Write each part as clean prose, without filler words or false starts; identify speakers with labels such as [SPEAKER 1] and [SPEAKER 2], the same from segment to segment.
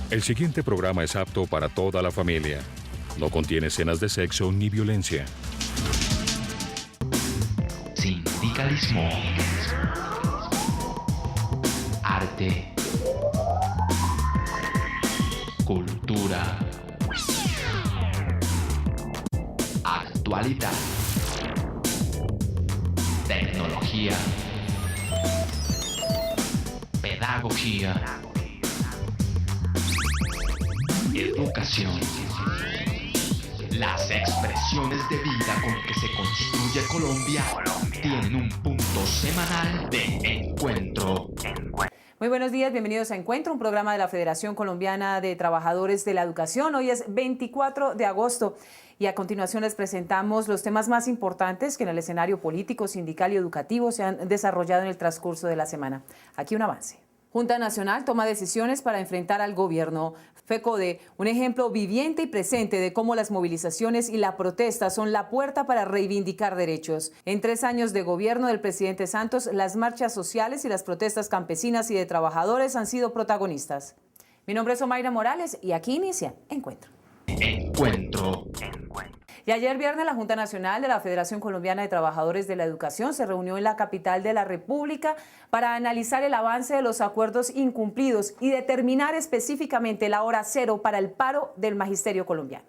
[SPEAKER 1] El siguiente programa es apto para toda la familia. No contiene escenas de sexo ni violencia.
[SPEAKER 2] Sindicalismo. Arte. Cultura. Actualidad. Tecnología. Pedagogía. Educación. Las expresiones de vida con que se construye Colombia tienen un punto semanal de encuentro.
[SPEAKER 3] Muy buenos días, bienvenidos a Encuentro, un programa de la Federación Colombiana de Trabajadores de la Educación. Hoy es 24 de agosto y a continuación les presentamos los temas más importantes que en el escenario político, sindical y educativo se han desarrollado en el transcurso de la semana. Aquí un avance. Junta Nacional toma decisiones para enfrentar al gobierno. FECODE, un ejemplo viviente y presente de cómo las movilizaciones y la protesta son la puerta para reivindicar derechos. En 3 años de gobierno del presidente Santos, las marchas sociales y las protestas campesinas y de trabajadores han sido protagonistas. Mi nombre es Omaira Morales y aquí inicia Encuentro.
[SPEAKER 2] Encuentro.
[SPEAKER 3] Y ayer viernes la Junta Nacional de la Federación Colombiana de Trabajadores de la Educación se reunió en la capital de la República para analizar el avance de los acuerdos incumplidos y determinar específicamente la hora cero para el paro del magisterio colombiano.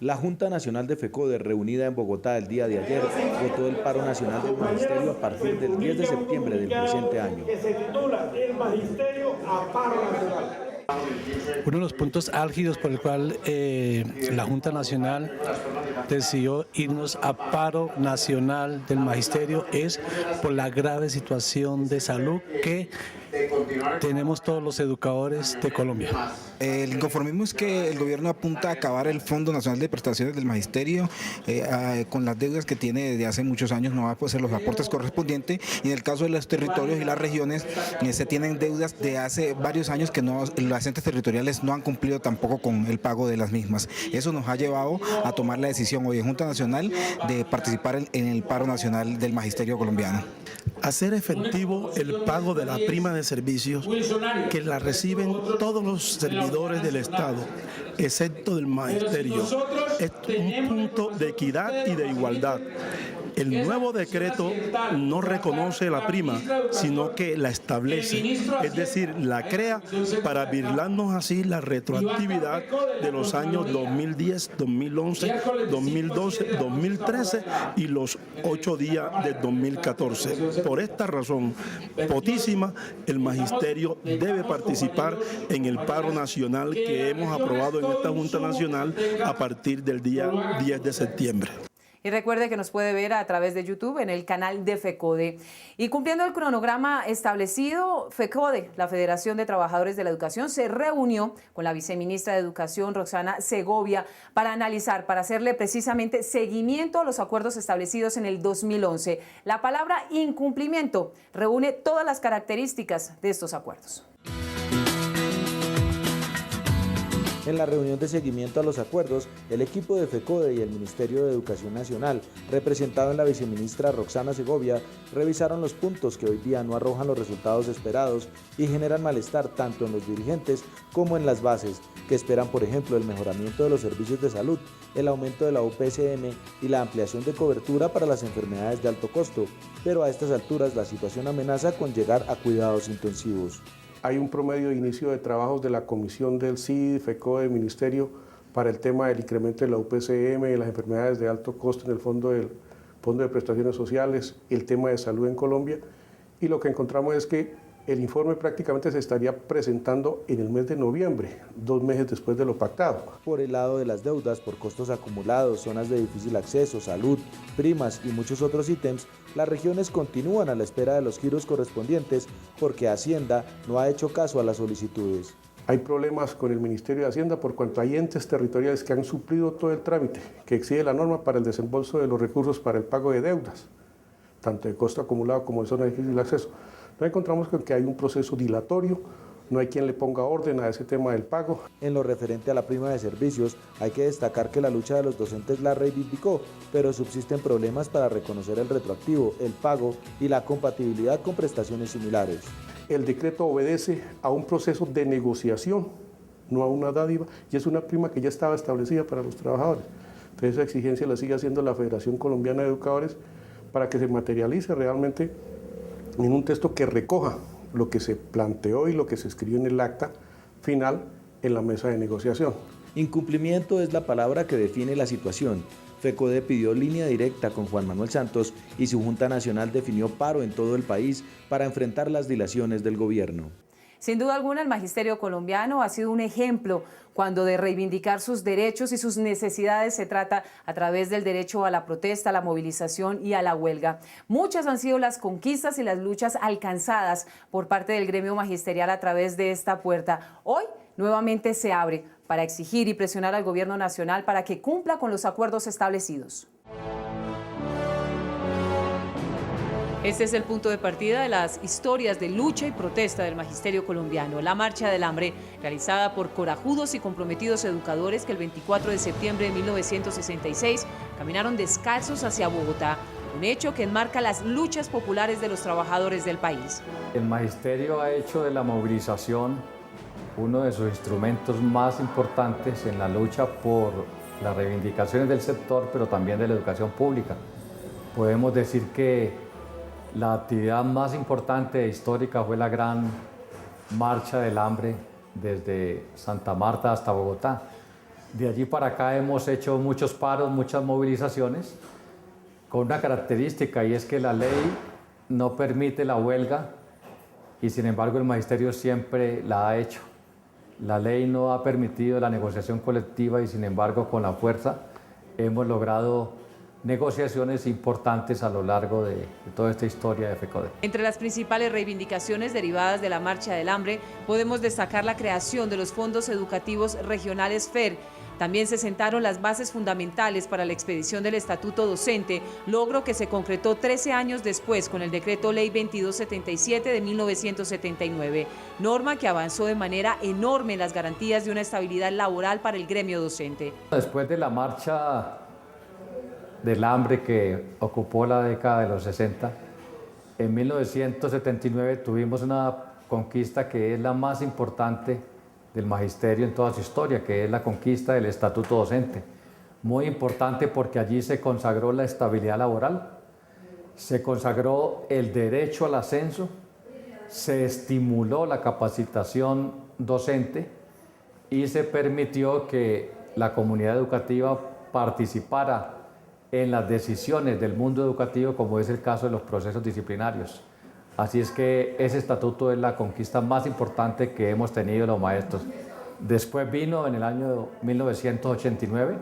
[SPEAKER 4] La Junta Nacional de FECODE, reunida en Bogotá el día de ayer, votó el paro nacional del magisterio a partir del 10 de septiembre del presente año.
[SPEAKER 5] Que se titula el magisterio a paro nacional.
[SPEAKER 6] Uno de los puntos álgidos por el cual la Junta Nacional decidió irnos a paro nacional del magisterio es por la grave situación de salud que tenemos todos los educadores de Colombia.
[SPEAKER 7] El inconformismo es que el gobierno apunta a acabar el Fondo Nacional de Prestaciones del Magisterio con las deudas que tiene desde hace muchos años, no va a poder hacer los aportes correspondientes, y en el caso de los territorios y las regiones se tienen deudas de hace varios años que los entes territoriales no han cumplido tampoco con el pago de las mismas. Eso nos ha llevado a tomar la decisión hoy en Junta Nacional de participar en el paro nacional del magisterio colombiano.
[SPEAKER 6] Hacer efectivo el pago de la prima de servicios que la reciben todos los servidores del Estado, excepto del magisterio. Es un punto de equidad y de igualdad. El nuevo decreto no reconoce la prima, sino que la establece, es decir, la crea para virlarnos así la retroactividad de los años 2010, 2011, 2012, 2013 y los 8 días del 2014. Por esta razón, potísima, el magisterio debe participar en el paro nacional que hemos aprobado en esta Junta Nacional a partir del día 10 de septiembre.
[SPEAKER 3] Y recuerde que nos puede ver a través de YouTube en el canal de FECODE. Y cumpliendo el cronograma establecido, FECODE, la Federación de Trabajadores de la Educación, se reunió con la viceministra de Educación, Roxana Segovia, para analizar, para hacerle precisamente seguimiento a los acuerdos establecidos en el 2011. La palabra incumplimiento reúne todas las características de estos acuerdos.
[SPEAKER 4] En la reunión de seguimiento a los acuerdos, el equipo de FECODE y el Ministerio de Educación Nacional, representado en la viceministra Roxana Segovia, revisaron los puntos que hoy día no arrojan los resultados esperados y generan malestar tanto en los dirigentes como en las bases, que esperan, por ejemplo, el mejoramiento de los servicios de salud, el aumento de la UPCM y la ampliación de cobertura para las enfermedades de alto costo, pero a estas alturas la situación amenaza con llegar a cuidados intensivos.
[SPEAKER 5] Hay un promedio de inicio de trabajos de la Comisión del CID, FECODE, Ministerio, para el tema del incremento de la UPCM, de las enfermedades de alto costo en el Fondo de Prestaciones Sociales, el tema de salud en Colombia, y lo que encontramos es que el informe prácticamente se estaría presentando en el mes de noviembre, 2 meses después de lo pactado.
[SPEAKER 4] Por el lado de las deudas por costos acumulados, zonas de difícil acceso, salud, primas y muchos otros ítems, las regiones continúan a la espera de los giros correspondientes porque Hacienda no ha hecho caso a las solicitudes.
[SPEAKER 5] Hay problemas con el Ministerio de Hacienda por cuanto hay entes territoriales que han suplido todo el trámite que exige la norma para el desembolso de los recursos para el pago de deudas, tanto de costo acumulado como de zona de difícil acceso. Nos encontramos con que hay un proceso dilatorio, no hay quien le ponga orden a ese tema del pago.
[SPEAKER 4] En lo referente a la prima de servicios, hay que destacar que la lucha de los docentes la reivindicó, pero subsisten problemas para reconocer el retroactivo, el pago y la compatibilidad con prestaciones similares.
[SPEAKER 5] El decreto obedece a un proceso de negociación, no a una dádiva, y es una prima que ya estaba establecida para los trabajadores. Entonces esa exigencia la sigue haciendo la Federación Colombiana de Educadores para que se materialice realmente en un texto que recoja lo que se planteó y lo que se escribió en el acta final en la mesa de negociación.
[SPEAKER 4] Incumplimiento es la palabra que define la situación. FECODE pidió línea directa con Juan Manuel Santos y su Junta Nacional definió paro en todo el país para enfrentar las dilaciones del gobierno.
[SPEAKER 3] Sin duda alguna, el magisterio colombiano ha sido un ejemplo cuando de reivindicar sus derechos y sus necesidades se trata a través del derecho a la protesta, a la movilización y a la huelga. Muchas han sido las conquistas y las luchas alcanzadas por parte del gremio magisterial a través de esta puerta. Hoy nuevamente se abre para exigir y presionar al gobierno nacional para que cumpla con los acuerdos establecidos. Este es el punto de partida de las historias de lucha y protesta del magisterio colombiano. La Marcha del Hambre, realizada por corajudos y comprometidos educadores que el 24 de septiembre de 1966 caminaron descalzos hacia Bogotá, un hecho que enmarca las luchas populares de los trabajadores del país.
[SPEAKER 8] El magisterio ha hecho de la movilización uno de sus instrumentos más importantes en la lucha por las reivindicaciones del sector, pero también de la educación pública. Podemos decir que la actividad más importante e histórica fue la gran Marcha del Hambre desde Santa Marta hasta Bogotá. De allí para acá hemos hecho muchos paros, muchas movilizaciones, con una característica, y es que la ley no permite la huelga y sin embargo el magisterio siempre la ha hecho. La ley no ha permitido la negociación colectiva y sin embargo con la fuerza hemos logrado negociaciones importantes a lo largo de toda esta historia de FECODE.
[SPEAKER 3] Entre las principales reivindicaciones derivadas de la Marcha del Hambre podemos destacar la creación de los fondos educativos regionales FER. También se sentaron las bases fundamentales para la expedición del Estatuto Docente, logro que se concretó 13 años después con el Decreto Ley 2277 de 1979, norma que avanzó de manera enorme en las garantías de una estabilidad laboral para el gremio docente.
[SPEAKER 8] Después de la Marcha del Hambre que ocupó la década de los 60, en 1979 tuvimos una conquista que es la más importante del magisterio en toda su historia, que es la conquista del Estatuto Docente. Muy importante porque allí se consagró la estabilidad laboral, se consagró el derecho al ascenso, se estimuló la capacitación docente y se permitió que la comunidad educativa participara en las decisiones del mundo educativo, como es el caso de los procesos disciplinarios. Así es que ese estatuto es la conquista más importante que hemos tenido los maestros. Después vino en el año 1989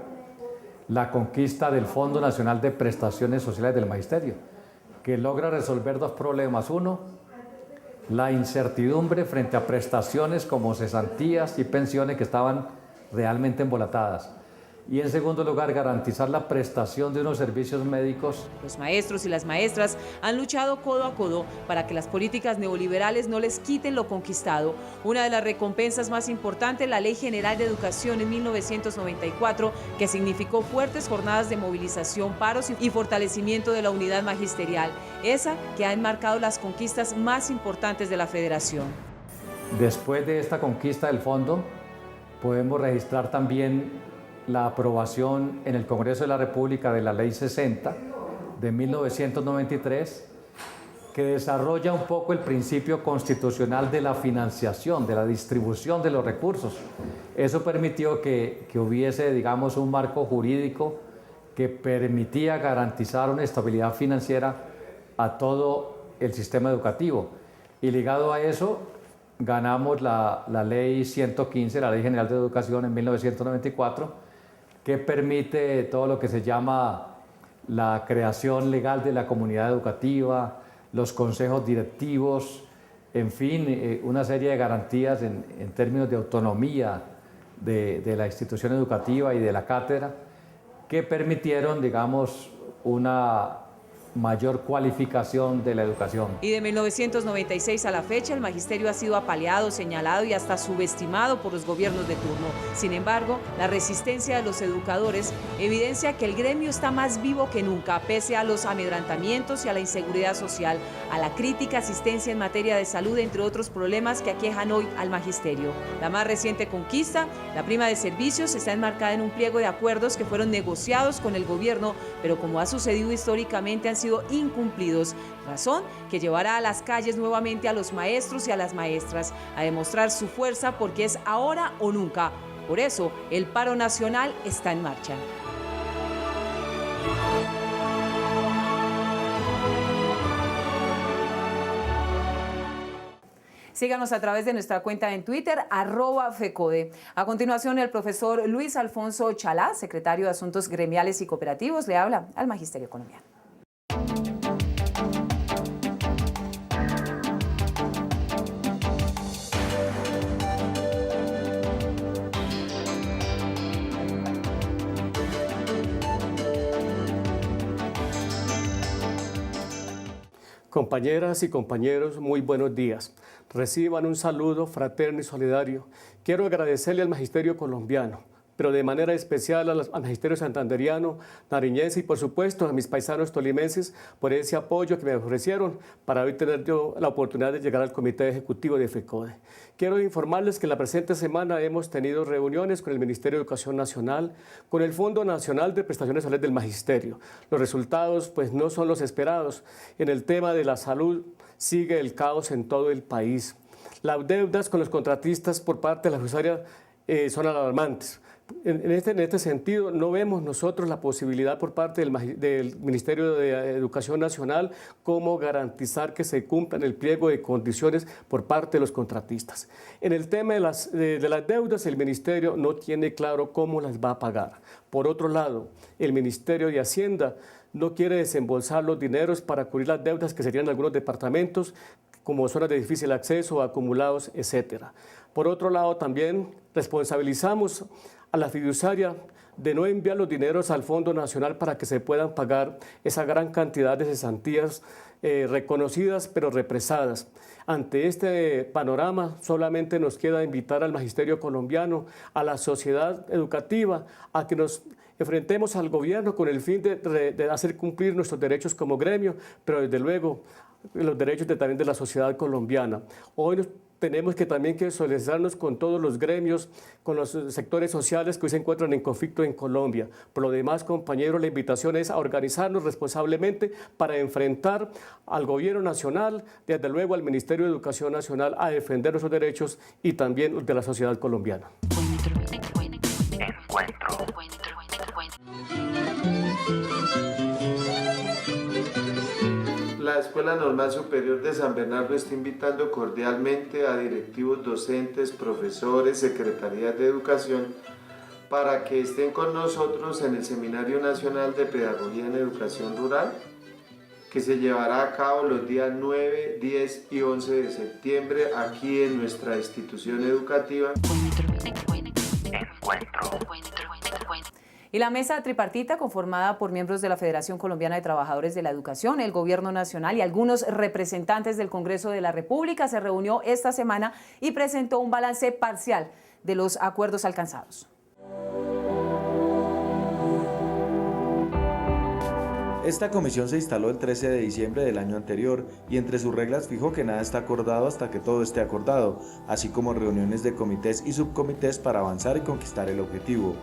[SPEAKER 8] la conquista del Fondo Nacional de Prestaciones Sociales del Magisterio, que logra resolver dos problemas. Uno, la incertidumbre frente a prestaciones como cesantías y pensiones que estaban realmente embolatadas. Y en segundo lugar, garantizar la prestación de unos servicios médicos.
[SPEAKER 3] Los maestros y las maestras han luchado codo a codo para que las políticas neoliberales no les quiten lo conquistado. Una de las recompensas más importantes, la Ley General de Educación en 1994, que significó fuertes jornadas de movilización, paros y fortalecimiento de la unidad magisterial, esa que ha enmarcado las conquistas más importantes de la Federación.
[SPEAKER 8] Después de esta conquista del fondo, podemos registrar también la aprobación en el Congreso de la República de la Ley 60 de 1993, que desarrolla un poco el principio constitucional de la financiación, de la distribución de los recursos. Eso permitió que hubiese, digamos, un marco jurídico que permitía garantizar una estabilidad financiera a todo el sistema educativo. Y ligado a eso, ganamos la Ley 115, la Ley General de Educación en 1994, que permite todo lo que se llama la creación legal de la comunidad educativa, los consejos directivos, en fin, una serie de garantías en términos de autonomía de la institución educativa y de la cátedra que permitieron, digamos, una mayor cualificación de la educación.
[SPEAKER 3] Y de 1996 a la fecha, el magisterio ha sido apaleado, señalado y hasta subestimado por los gobiernos de turno. Sin embargo, la resistencia de los educadores evidencia que el gremio está más vivo que nunca, pese a los amedrantamientos y a la inseguridad social, a la crítica asistencia en materia de salud, entre otros problemas que aquejan hoy al magisterio. La más reciente conquista, la prima de servicios, está enmarcada en un pliego de acuerdos que fueron negociados con el gobierno, pero como ha sucedido históricamente, han sido incumplidos, razón que llevará a las calles nuevamente a los maestros y a las maestras a demostrar su fuerza, porque es ahora o nunca. Por eso, el paro nacional está en marcha. Síganos a través de nuestra cuenta en Twitter, @FECODE. A continuación, el profesor Luis Alfonso Chalá, secretario de Asuntos Gremiales y Cooperativos, le habla al Magisterio Colombiano.
[SPEAKER 9] Compañeras y compañeros, muy buenos días. Reciban un saludo fraterno y solidario. Quiero agradecerle al Magisterio Colombiano, pero de manera especial al Magisterio Santanderiano, Nariñense y por supuesto a mis paisanos tolimenses por ese apoyo que me ofrecieron para hoy tener yo la oportunidad de llegar al Comité Ejecutivo de FECODE. Quiero informarles que en la presente semana hemos tenido reuniones con el Ministerio de Educación Nacional, con el Fondo Nacional de Prestaciones Sociales del Magisterio. Los resultados pues no son los esperados. En el tema de la salud sigue el caos en todo el país. Las deudas con los contratistas por parte de la justicia son alarmantes. En este sentido, no vemos nosotros la posibilidad por parte del Ministerio de Educación Nacional cómo garantizar que se cumplan el pliego de condiciones por parte de los contratistas. En el tema de las deudas, el Ministerio no tiene claro cómo las va a pagar. Por otro lado, el Ministerio de Hacienda no quiere desembolsar los dineros para cubrir las deudas que serían algunos departamentos, como zonas de difícil acceso, acumulados, etc. Por otro lado, también responsabilizamos a la fiduciaria de no enviar los dineros al Fondo Nacional para que se puedan pagar esa gran cantidad de cesantías reconocidas pero represadas. Ante este panorama, solamente nos queda invitar al Magisterio Colombiano, a la sociedad educativa, a que nos enfrentemos al gobierno con el fin de hacer cumplir nuestros derechos como gremio, pero desde luego los derechos también de la sociedad colombiana. Hoy tenemos también que solidarizarnos con todos los gremios, con los sectores sociales que hoy se encuentran en conflicto en Colombia. Por lo demás, compañeros, la invitación es a organizarnos responsablemente para enfrentar al gobierno nacional, desde luego al Ministerio de Educación Nacional, a defender nuestros derechos y también de la sociedad colombiana.
[SPEAKER 10] La Escuela Normal Superior de San Bernardo está invitando cordialmente a directivos, docentes, profesores, secretarías de educación para que estén con nosotros en el Seminario Nacional de Pedagogía en Educación Rural, que se llevará a cabo los días 9, 10 y 11 de septiembre aquí en nuestra institución educativa.
[SPEAKER 3] Y la mesa tripartita, conformada por miembros de la Federación Colombiana de Trabajadores de la Educación, el Gobierno Nacional y algunos representantes del Congreso de la República, se reunió esta semana y presentó un balance parcial de los acuerdos alcanzados.
[SPEAKER 4] Esta comisión se instaló el 13 de diciembre del año anterior y entre sus reglas fijó que nada está acordado hasta que todo esté acordado, así como reuniones de comités y subcomités para avanzar y conquistar el objetivo.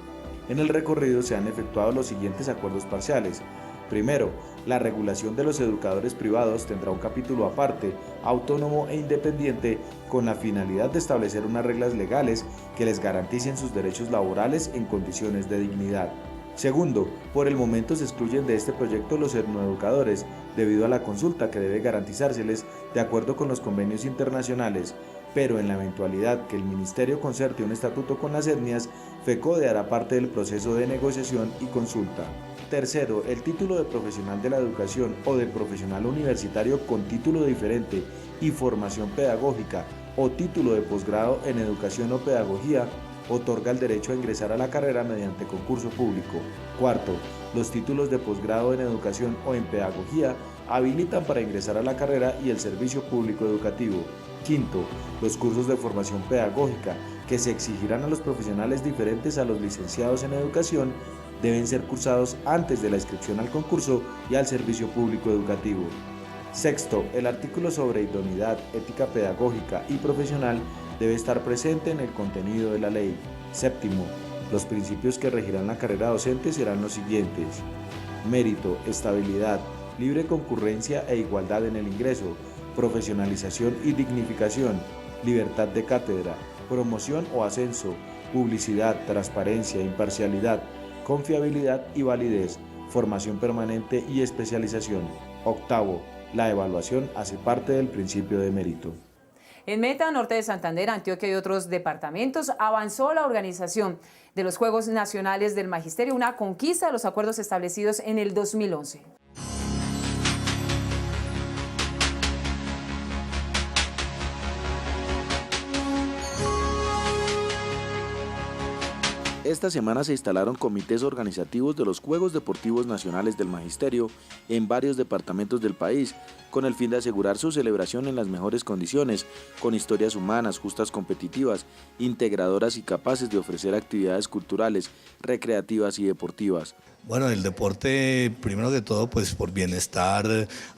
[SPEAKER 4] En el recorrido se han efectuado los siguientes acuerdos parciales. Primero, la regulación de los educadores privados tendrá un capítulo aparte, autónomo e independiente, con la finalidad de establecer unas reglas legales que les garanticen sus derechos laborales en condiciones de dignidad. Segundo, por el momento se excluyen de este proyecto los etnoeducadores, debido a la consulta que debe garantizárseles de acuerdo con los convenios internacionales, pero en la eventualidad que el Ministerio concerte un estatuto con las etnias, FECODE hará parte del proceso de negociación y consulta. Tercero, el título de profesional de la educación o del profesional universitario con título diferente y formación pedagógica o título de posgrado en educación o pedagogía otorga el derecho a ingresar a la carrera mediante concurso público. Cuarto, los títulos de posgrado en educación o en pedagogía habilitan para ingresar a la carrera y el servicio público educativo. Quinto, los cursos de formación pedagógica que se exigirán a los profesionales diferentes a los licenciados en educación deben ser cursados antes de la inscripción al concurso y al servicio público educativo. Sexto, el artículo sobre idoneidad, ética pedagógica y profesional debe estar presente en el contenido de la ley. Séptimo, los principios que regirán la carrera docente serán los siguientes: mérito, estabilidad, libre concurrencia e igualdad en el ingreso, profesionalización y dignificación, libertad de cátedra, promoción o ascenso, publicidad, transparencia, imparcialidad, confiabilidad y validez, formación permanente y especialización. Octavo, la evaluación hace parte del principio de mérito.
[SPEAKER 3] En Meta, norte de Santander, Antioquia y otros departamentos, avanzó la organización de los Juegos Nacionales del Magisterio, una conquista de los acuerdos establecidos en el 2011.
[SPEAKER 4] Esta semana se instalaron comités organizativos de los Juegos Deportivos Nacionales del Magisterio en varios departamentos del país, con el fin de asegurar su celebración en las mejores condiciones, con historias humanas, justas, competitivas, integradoras y capaces de ofrecer actividades culturales, recreativas y deportivas.
[SPEAKER 11] Bueno, el deporte, primero que todo, pues por bienestar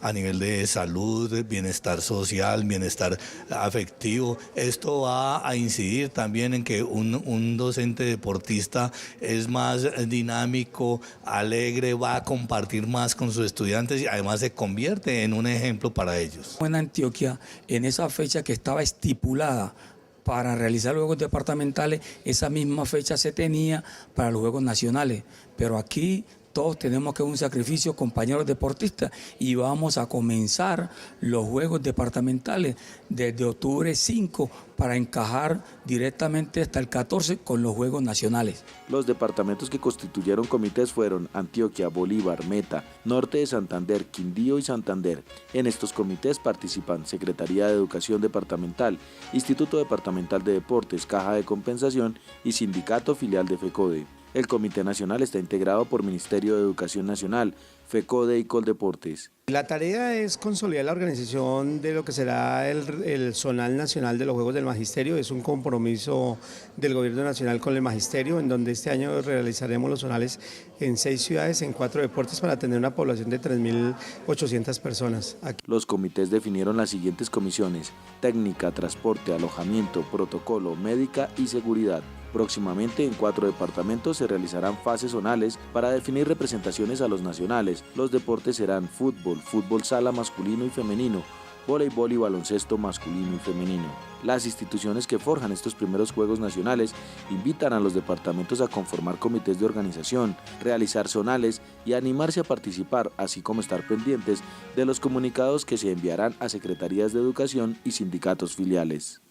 [SPEAKER 11] a nivel de salud, bienestar social, bienestar afectivo. Esto va a incidir también en que un docente deportista es más dinámico, alegre, va a compartir más con sus estudiantes y además se convierte en un ejemplo para ellos.
[SPEAKER 12] En Antioquia, en esa fecha que estaba estipulada para realizar los Juegos Departamentales, esa misma fecha se tenía para los Juegos Nacionales. Pero aquí todos tenemos que hacer un sacrificio, compañeros deportistas, y vamos a comenzar los Juegos Departamentales desde octubre 5 para encajar directamente hasta el 14 con los Juegos Nacionales.
[SPEAKER 4] Los departamentos que constituyeron comités fueron Antioquia, Bolívar, Meta, Norte de Santander, Quindío y Santander. En estos comités participan Secretaría de Educación Departamental, Instituto Departamental de Deportes, Caja de Compensación y Sindicato Filial de FECODE. El Comité Nacional está integrado por Ministerio de Educación Nacional, FECODE y Coldeportes.
[SPEAKER 13] La tarea es consolidar la organización de lo que será el Zonal Nacional de los Juegos del Magisterio. Es un compromiso del Gobierno Nacional con el Magisterio, en donde este año realizaremos los zonales en 6 ciudades, en 4 deportes, para tener una población de 3.800 personas.
[SPEAKER 4] Los comités definieron las siguientes comisiones: técnica, transporte, alojamiento, protocolo, médica y seguridad. Próximamente en 4 departamentos se realizarán fases zonales para definir representaciones a los nacionales. Los deportes serán fútbol, fútbol sala masculino y femenino, voleibol y baloncesto masculino y femenino. Las instituciones que forjan estos primeros Juegos Nacionales invitan a los departamentos a conformar comités de organización, realizar zonales y animarse a participar, así como estar pendientes de los comunicados que se enviarán a secretarías de educación y sindicatos filiales.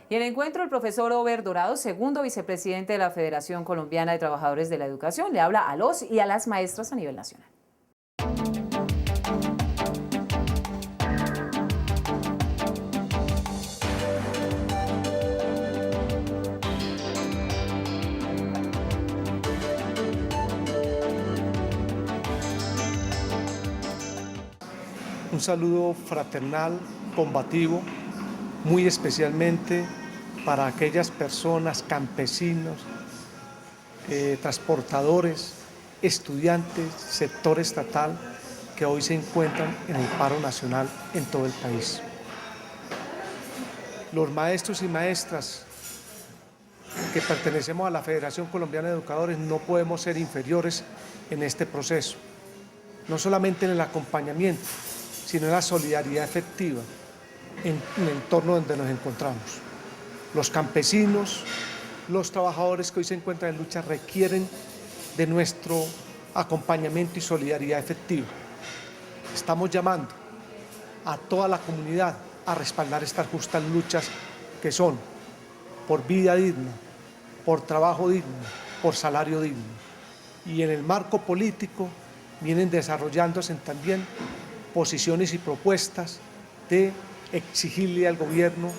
[SPEAKER 3] Y en el encuentro, el profesor Over Dorado, segundo vicepresidente de la Federación Colombiana de Trabajadores de la Educación, le habla a los y a las maestras a nivel nacional.
[SPEAKER 14] Un saludo fraternal, combativo, muy especialmente para aquellas personas, campesinos, transportadores, estudiantes, sector estatal, que hoy se encuentran en el paro nacional en todo el país. Los maestros y maestras que pertenecemos a la Federación Colombiana de Educadores no podemos ser inferiores en este proceso, no solamente en el acompañamiento, sino en la solidaridad efectiva en el entorno donde nos encontramos. Los campesinos, los trabajadores que hoy se encuentran en lucha requieren de nuestro acompañamiento y solidaridad efectiva. Estamos llamando a toda la comunidad a respaldar estas justas luchas que son por vida digna, por trabajo digno, por salario digno. Y en el marco político vienen desarrollándose también posiciones y propuestas de exigirle al gobierno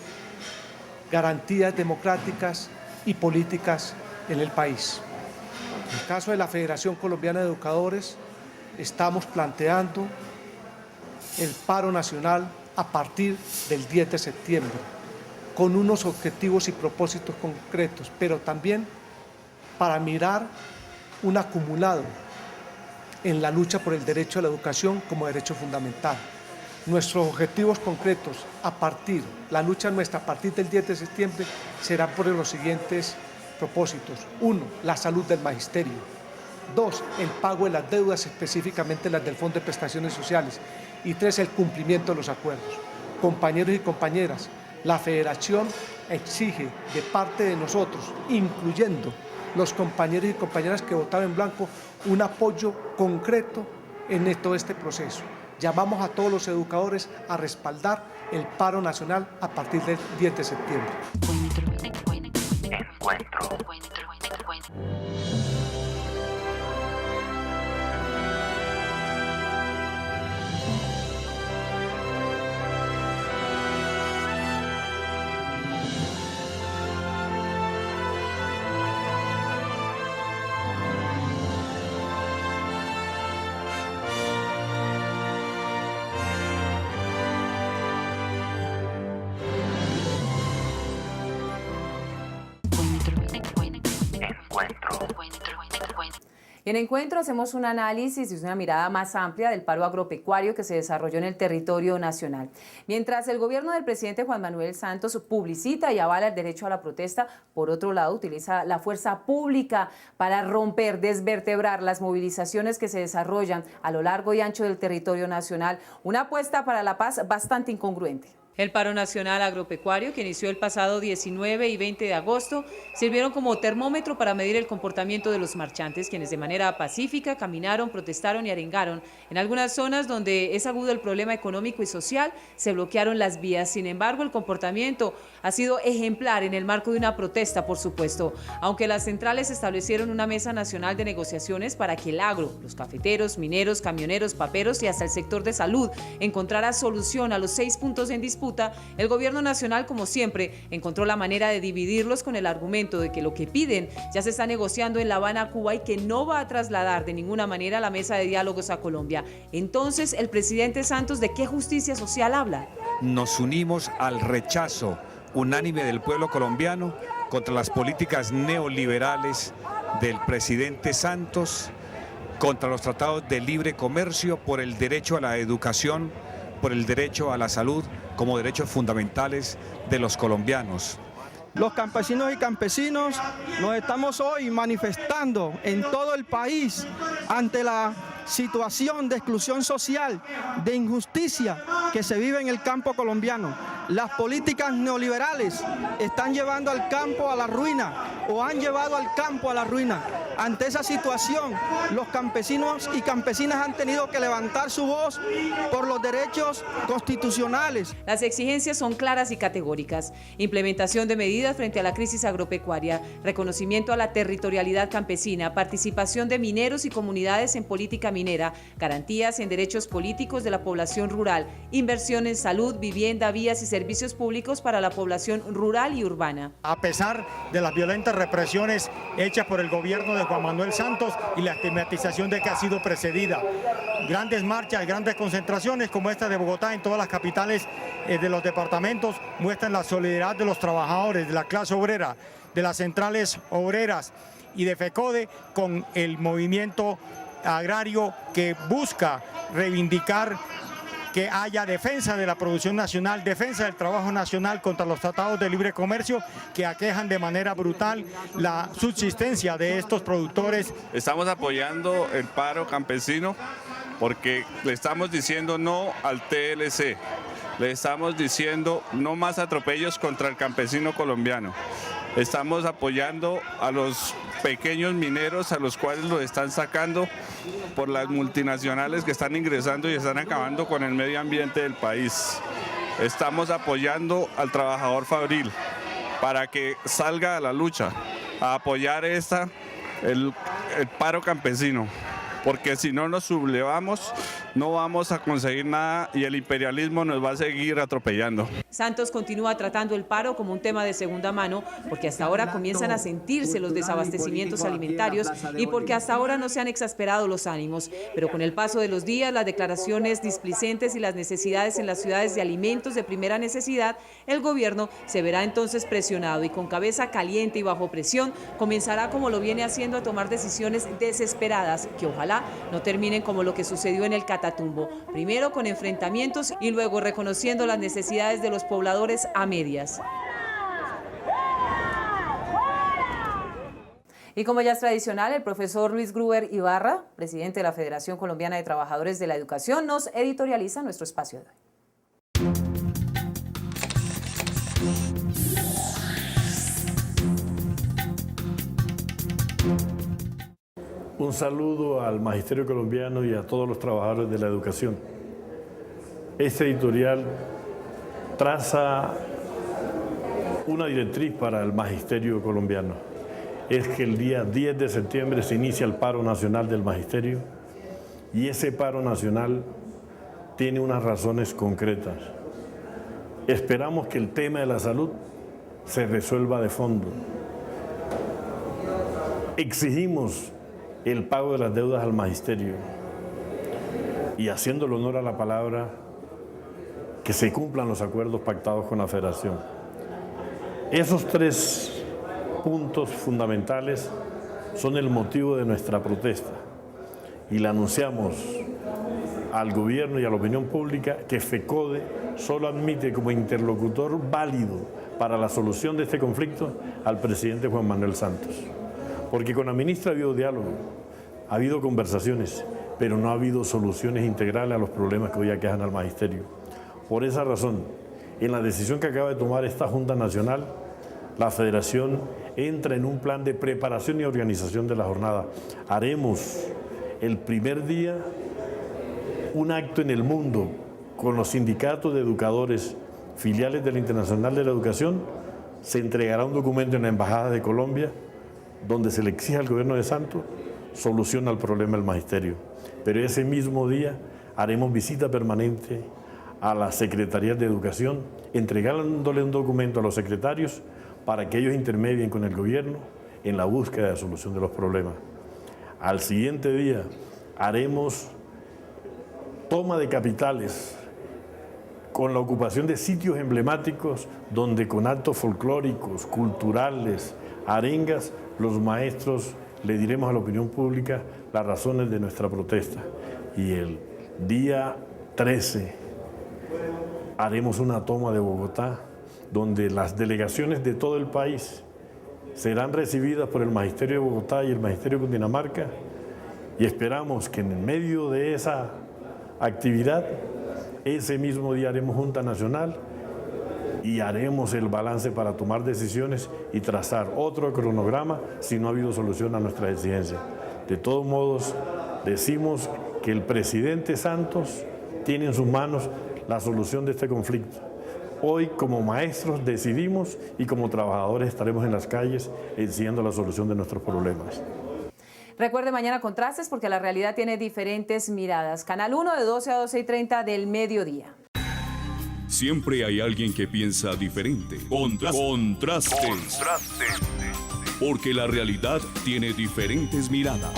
[SPEAKER 14] garantías democráticas y políticas en el país. En el caso de la Federación Colombiana de Educadores, estamos planteando el paro nacional a partir del 10 de septiembre, con unos objetivos y propósitos concretos, pero también para mirar un acumulado en la lucha por el derecho a la educación como derecho fundamental. Nuestros objetivos concretos la lucha nuestra a partir del 10 de septiembre será por los siguientes propósitos. 1, la salud del magisterio. 2, el pago de las deudas, específicamente las del Fondo de Prestaciones Sociales. Y 3, el cumplimiento de los acuerdos. Compañeros y compañeras, la Federación exige de parte de nosotros, incluyendo los compañeros y compañeras que votaron en blanco, un apoyo concreto en todo este proceso. Llamamos a todos los educadores a respaldar el paro nacional a partir del 10 de septiembre.
[SPEAKER 3] En Encuentro hacemos un análisis y una mirada más amplia del paro agropecuario que se desarrolló en el territorio nacional. Mientras el gobierno del presidente Juan Manuel Santos publicita y avala el derecho a la protesta, por otro lado utiliza la fuerza pública para romper, desvertebrar las movilizaciones que se desarrollan a lo largo y ancho del territorio nacional. Una apuesta para la paz bastante incongruente. El paro nacional agropecuario, que inició el pasado 19 y 20 de agosto, sirvieron como termómetro para medir el comportamiento de los marchantes, quienes de manera pacífica caminaron, protestaron y arengaron. En algunas zonas donde es agudo el problema económico y social, se bloquearon las vías. Sin embargo, el comportamiento ha sido ejemplar en el marco de una protesta, por supuesto. Aunque las centrales establecieron una mesa nacional de negociaciones para que el agro, los cafeteros, mineros, camioneros, paperos y hasta el sector de salud encontrara solución a los 6 puntos en disputa, el gobierno nacional, como siempre, encontró la manera de dividirlos con el argumento de que lo que piden ya se está negociando en La Habana, Cuba, y que no va a trasladar de ninguna manera la mesa de diálogos a Colombia. Entonces, ¿el presidente Santos de qué justicia social habla?
[SPEAKER 15] Nos unimos al rechazo unánime del pueblo colombiano contra las políticas neoliberales del presidente Santos, contra los tratados de libre comercio, por el derecho a la educación, por el derecho a la salud como derechos fundamentales de los colombianos.
[SPEAKER 16] Los campesinos y campesinos nos estamos hoy manifestando en todo el país ante la situación de exclusión social, de injusticia que se vive en el campo colombiano. Las políticas neoliberales están llevando al campo a la ruina o han llevado al campo a la ruina. Ante esa situación, los campesinos y campesinas han tenido que levantar su voz por los derechos constitucionales.
[SPEAKER 3] Las exigencias son claras y categóricas: implementación de medidas frente a la crisis agropecuaria, reconocimiento a la territorialidad campesina, participación de mineros y comunidades en política minera, garantías en derechos políticos de la población rural, inversión en salud, vivienda, vías y servicios públicos para la población rural y urbana.
[SPEAKER 17] A pesar de las violentas represiones hechas por el gobierno de Juan Manuel Santos y la estigmatización de que ha sido precedida, grandes marchas, grandes concentraciones como esta de Bogotá en todas las capitales de los departamentos muestran la solidaridad de los trabajadores, de la clase obrera, de las centrales obreras y de FECODE con el movimiento agrario que busca reivindicar que haya defensa de la producción nacional, defensa del trabajo nacional contra los tratados de libre comercio que aquejan de manera brutal la subsistencia de estos productores.
[SPEAKER 18] Estamos apoyando el paro campesino porque le estamos diciendo no al TLC, le estamos diciendo no más atropellos contra el campesino colombiano. Estamos apoyando a los pequeños mineros a los cuales los están sacando por las multinacionales que están ingresando y están acabando con el medio ambiente del país. Estamos apoyando al trabajador fabril para que salga a la lucha, a apoyar el paro campesino. porque si no nos sublevamos no vamos a conseguir nada y el imperialismo nos va a seguir atropellando.
[SPEAKER 3] Santos continúa tratando el paro como un tema de segunda mano porque hasta ahora comienzan a sentirse los desabastecimientos alimentarios y porque hasta ahora no se han exasperado los ánimos. Pero con el paso de los días, las declaraciones displicentes y las necesidades en las ciudades de alimentos de primera necesidad, el gobierno se verá entonces presionado y con cabeza caliente y bajo presión comenzará, como lo viene haciendo, a tomar decisiones desesperadas que ojalá no terminen como lo que sucedió en el Catatumbo, primero con enfrentamientos y luego reconociendo las necesidades de los pobladores a medias. Y como ya es tradicional, el profesor Luis Gruber Ibarra, presidente de la Federación Colombiana de Trabajadores de la Educación, nos editorializa nuestro espacio de hoy.
[SPEAKER 19] Un saludo al Magisterio Colombiano y a todos los trabajadores de la educación. Este editorial traza una directriz para el Magisterio Colombiano. Es que el día 10 de septiembre se inicia el paro nacional del Magisterio y ese paro nacional tiene unas razones concretas. Esperamos que el tema de la salud se resuelva de fondo. Exigimos el pago de las deudas al Magisterio y, haciéndole honor a la palabra, que se cumplan los acuerdos pactados con la Federación. Esos tres puntos fundamentales son el motivo de nuestra protesta y le anunciamos al gobierno y a la opinión pública que FECODE solo admite como interlocutor válido para la solución de este conflicto al presidente Juan Manuel Santos. Porque con la ministra ha habido diálogo, ha habido conversaciones, pero no ha habido soluciones integrales a los problemas que hoy aquejan al Magisterio. Por esa razón, en la decisión que acaba de tomar esta Junta Nacional, la Federación entra en un plan de preparación y organización de la jornada. Haremos el primer día un acto en el mundo con los sindicatos de educadores filiales de la Internacional de la Educación. Se entregará un documento en la Embajada de Colombia donde se le exige al gobierno de Santos solución al problema del Magisterio. Pero ese mismo día haremos visita permanente a las secretarías de educación, entregándole un documento a los secretarios para que ellos intermedien con el gobierno en la búsqueda de solución de los problemas. Al siguiente día haremos toma de capitales con la ocupación de sitios emblemáticos donde con actos folclóricos, culturales, arengas, los maestros le diremos a la opinión pública las razones de nuestra protesta. Y el día 13 haremos una toma de Bogotá donde las delegaciones de todo el país serán recibidas por el Magisterio de Bogotá y el Magisterio de Cundinamarca y esperamos que en medio de esa actividad, ese mismo día haremos Junta Nacional y haremos el balance para tomar decisiones y trazar otro cronograma si no ha habido solución a nuestra exigencia. De todos modos, decimos que el presidente Santos tiene en sus manos la solución de este conflicto. Hoy, como maestros, decidimos y como trabajadores estaremos en las calles exigiendo la solución de nuestros problemas.
[SPEAKER 3] Recuerde, mañana Contrastes, porque la realidad tiene diferentes miradas. Canal 1 de 12 a 12:30 del mediodía.
[SPEAKER 1] Siempre hay alguien que piensa diferente. Contrastes. Porque la realidad tiene diferentes miradas.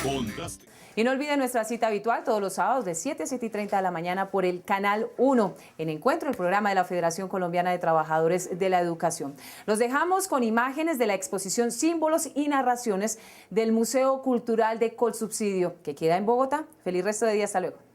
[SPEAKER 1] Contrastes.
[SPEAKER 3] Y no olviden nuestra cita habitual todos los sábados de 7 a 7:30 de la mañana por el Canal 1. En Encuentro, el programa de la Federación Colombiana de Trabajadores de la Educación. Los dejamos con imágenes de la exposición Símbolos y Narraciones del Museo Cultural de Colsubsidio, que queda en Bogotá. Feliz resto de día. Hasta luego.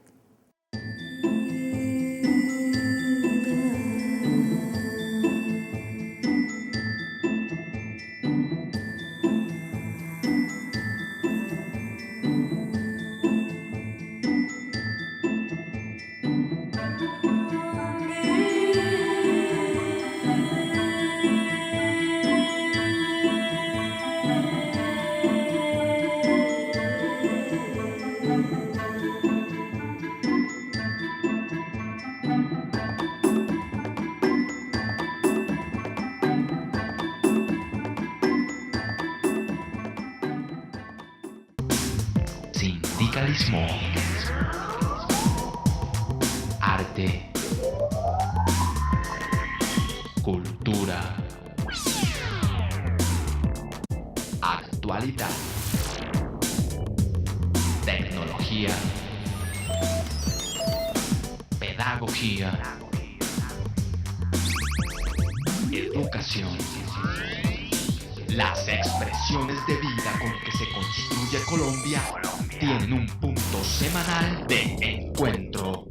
[SPEAKER 2] sindicalismo, arte, cultura, actualidad, tecnología, pedagogía, educación. Las expresiones de vida con que se construye Colombia tienen un punto semanal de encuentro.